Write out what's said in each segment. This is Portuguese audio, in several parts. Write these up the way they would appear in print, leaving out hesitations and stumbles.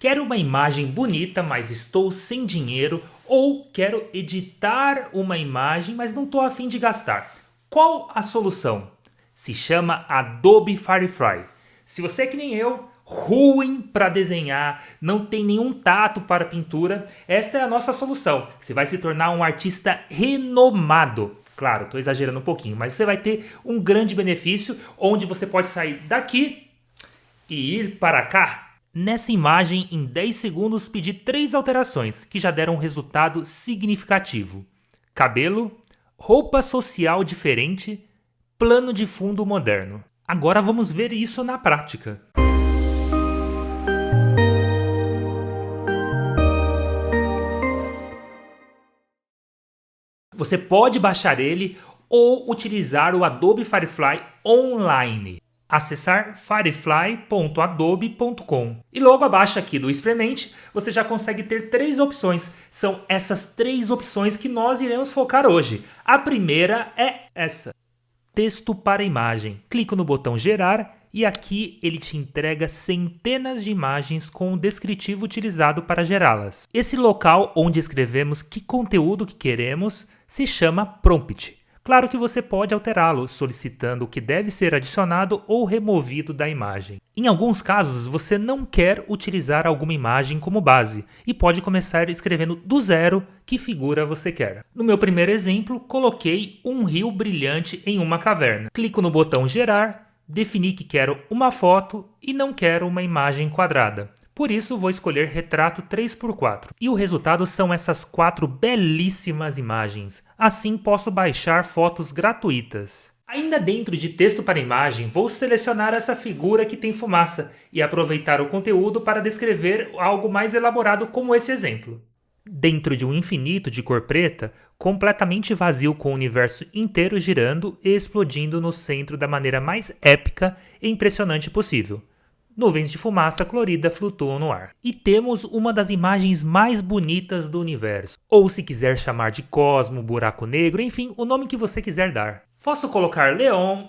Quero uma imagem bonita, mas estou sem dinheiro, ou quero editar uma imagem, mas não estou a fim de gastar. Qual a solução? Se chama Adobe Firefly. Se você é que nem eu, ruim para desenhar, não tem nenhum tato para pintura, esta é a nossa solução. Você vai se tornar um artista renomado. Claro, estou exagerando um pouquinho, mas você vai ter um grande benefício onde você pode sair daqui e ir para cá. Nessa imagem, em 10 segundos, pedi 3 alterações que já deram um resultado significativo. Cabelo, roupa social diferente, plano de fundo moderno. Agora vamos ver isso na prática. Você pode baixar ele ou utilizar o Adobe Firefly online. Acessar firefly.adobe.com. E logo abaixo aqui do experimente, você já consegue ter 3 opções. São essas 3 opções que nós iremos focar hoje. A primeira é essa. Texto para imagem. Clico no botão gerar e aqui ele te entrega centenas de imagens com o descritivo utilizado para gerá-las. Esse local onde escrevemos que conteúdo que queremos se chama prompt. Claro que você pode alterá-lo, solicitando o que deve ser adicionado ou removido da imagem. Em alguns casos, você não quer utilizar alguma imagem como base e pode começar escrevendo do zero que figura você quer. No meu primeiro exemplo, coloquei um rio brilhante em uma caverna. Clico no botão gerar, defini que quero uma foto e não quero uma imagem quadrada. Por isso, vou escolher retrato 3x4. E o resultado são essas 4 belíssimas imagens. Assim, posso baixar fotos gratuitas. Ainda dentro de texto para imagem, vou selecionar essa figura que tem fumaça e aproveitar o conteúdo para descrever algo mais elaborado como esse exemplo. Dentro de um infinito de cor preta, completamente vazio com o universo inteiro girando e explodindo no centro da maneira mais épica e impressionante possível. Nuvens de fumaça colorida flutuam no ar. E temos uma das imagens mais bonitas do universo. Ou se quiser chamar de cosmo, buraco negro, enfim, o nome que você quiser dar. Posso colocar Leon,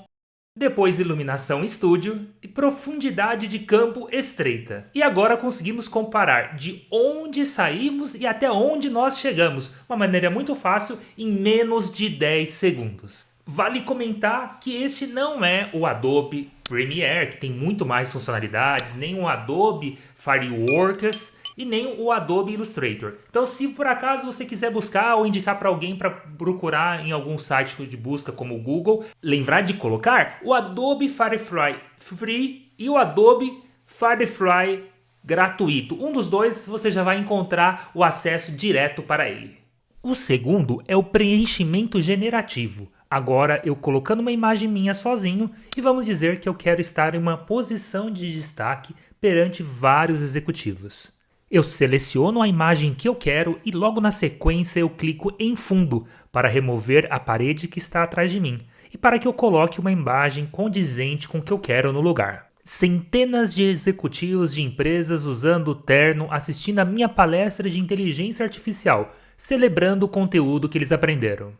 depois iluminação estúdio e profundidade de campo estreita. E agora conseguimos comparar de onde saímos e até onde nós chegamos. Uma maneira muito fácil em menos de 10 segundos. Vale comentar que este não é o Adobe Premiere, que tem muito mais funcionalidades, nem o Adobe Fireworks e nem o Adobe Illustrator. Então, se por acaso você quiser buscar ou indicar para alguém para procurar em algum site de busca como o Google, lembrar de colocar o Adobe Firefly Free e o Adobe Firefly gratuito. Um dos dois você já vai encontrar o acesso direto para ele. O segundo é o preenchimento generativo. Agora eu colocando uma imagem minha sozinho e vamos dizer que eu quero estar em uma posição de destaque perante vários executivos. Eu seleciono a imagem que eu quero e logo na sequência eu clico em fundo para remover a parede que está atrás de mim e para que eu coloque uma imagem condizente com o que eu quero no lugar. Centenas de executivos de empresas usando o terno assistindo a minha palestra de inteligência artificial, celebrando o conteúdo que eles aprenderam.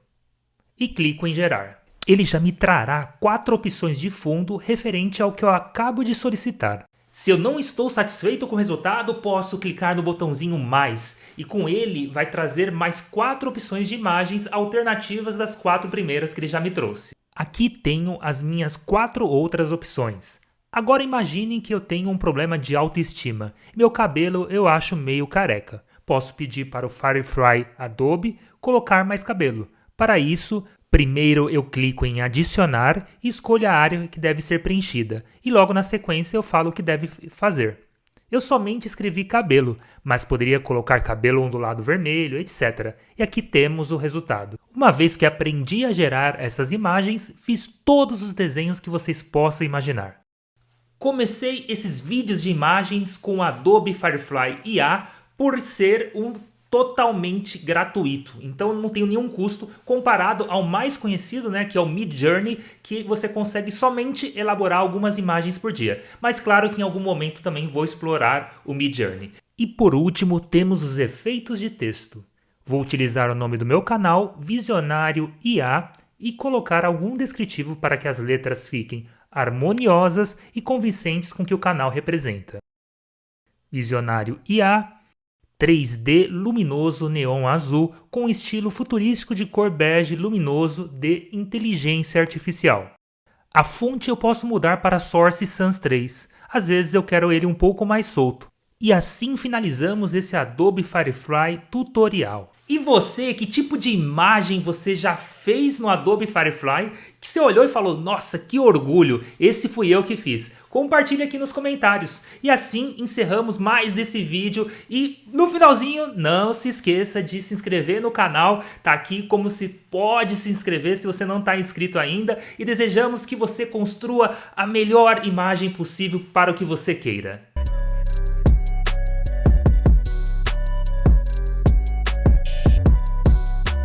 E clico em gerar. Ele já me trará 4 opções de fundo referente ao que eu acabo de solicitar. Se eu não estou satisfeito com o resultado, posso clicar no botãozinho mais e com ele vai trazer mais 4 opções de imagens alternativas das 4 primeiras que ele já me trouxe. Aqui tenho as minhas 4 outras opções. Agora imaginem que eu tenho um problema de autoestima. Meu cabelo eu acho meio careca. Posso pedir para o Firefly Adobe colocar mais cabelo. Para isso, primeiro eu clico em adicionar e escolho a área que deve ser preenchida e logo na sequência eu falo o que deve fazer. Eu somente escrevi cabelo, mas poderia colocar cabelo ondulado vermelho, etc. E aqui temos o resultado. Uma vez que aprendi a gerar essas imagens, fiz todos os desenhos que vocês possam imaginar. Comecei esses vídeos de imagens com o Adobe Firefly IA por ser totalmente gratuito, então não tem nenhum custo comparado ao mais conhecido, que é o Midjourney, que você consegue somente elaborar algumas imagens por dia. Mas claro que em algum momento também vou explorar o Midjourney. E por último temos os efeitos de texto. Vou utilizar o nome do meu canal, Visionário IA, e colocar algum descritivo para que as letras fiquem harmoniosas e convincentes com o que o canal representa. Visionário IA, 3D luminoso neon azul com estilo futurístico de cor bege luminoso de inteligência artificial. A fonte eu posso mudar para Source Sans 3, às vezes eu quero ele um pouco mais solto. E assim finalizamos esse Adobe Firefly tutorial. E você, que tipo de imagem você já fez no Adobe Firefly que você olhou e falou, nossa, que orgulho, esse fui eu que fiz? Compartilhe aqui nos comentários. E assim encerramos mais esse vídeo e no finalzinho não se esqueça de se inscrever no canal, tá aqui como se pode se inscrever se você não está inscrito ainda e desejamos que você construa a melhor imagem possível para o que você queira.